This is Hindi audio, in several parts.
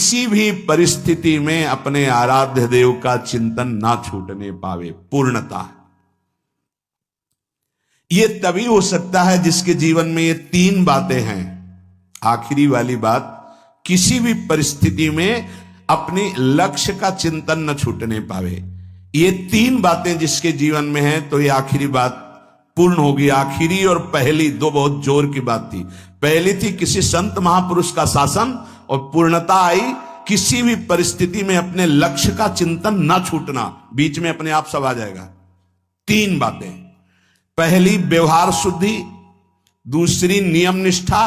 किसी भी परिस्थिति में अपने आराध्य देव का चिंतन ना छूटने पावे, पूर्णता। ये तभी हो सकता है जिसके जीवन में ये तीन बातें हैं। आखिरी वाली बात, किसी भी परिस्थिति में अपने लक्ष्य का चिंतन न छूटने पावे, ये तीन बातें जिसके जीवन में है तो ये आखिरी बात पूर्ण होगी। आखिरी और पहली दो बहुत जोर की बात थी। पहली थी किसी संत महापुरुष का शासन, और पूर्णता आई किसी भी परिस्थिति में अपने लक्ष्य का चिंतन ना छूटना। बीच में अपने आप सब आ जाएगा। तीन बातें, पहली व्यवहार शुद्धि, दूसरी नियम निष्ठा,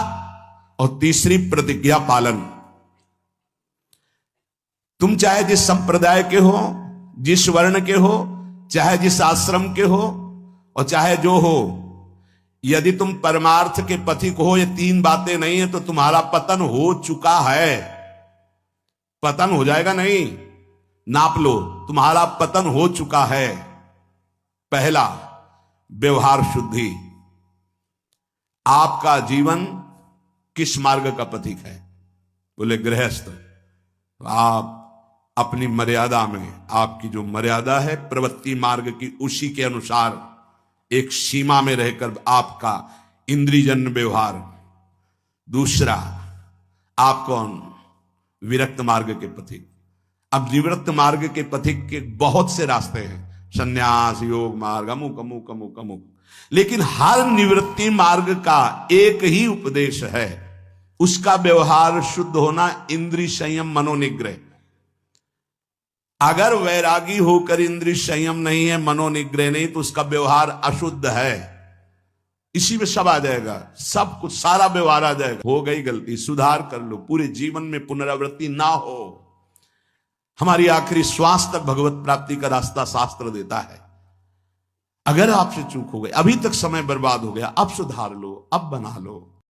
और तीसरी प्रतिज्ञा पालन। तुम चाहे जिस संप्रदाय के हो, जिस वर्ण के हो, चाहे जिस आश्रम के हो, और चाहे जो हो, यदि तुम परमार्थ के पथिक हो, ये तीन बातें नहीं है तो तुम्हारा पतन हो चुका है। पतन हो जाएगा नहीं, नाप लो, तुम्हारा पतन हो चुका है। पहला, व्यवहार शुद्धि। आपका जीवन किस मार्ग का पथिक है? बोले गृहस्थ। आप अपनी मर्यादा में, आपकी जो मर्यादा है प्रवृत्ति मार्ग की, उसी के अनुसार एक सीमा में रहकर आपका इंद्रियजन्य व्यवहार। दूसरा, आप कौन? विरक्त मार्ग के पथिक। अब निवृत्त मार्ग के पथिक के बहुत से रास्ते हैं, संन्यास, योग मार्ग, अमुक अमुक अमुक अमुक, लेकिन हर निवृत्ति मार्ग का एक ही उपदेश है, उसका व्यवहार शुद्ध होना, इंद्रिय संयम, मनोनिग्रह। अगर वैरागी होकर इंद्रिय संयम नहीं है, मनोनिग्रह नहीं, तो उसका व्यवहार अशुद्ध है। इसी में सब आ जाएगा, सब कुछ, सारा व्यवहार आ जाएगा। हो गई गलती, सुधार कर लो, पूरे जीवन में पुनरावृत्ति ना हो। हमारी आखिरी श्वास तक भगवत प्राप्ति का रास्ता शास्त्र देता है। अगर आपसे चूक हो गई, अभी तक समय बर्बाद हो गया, अब सुधार लो, अब बना लो।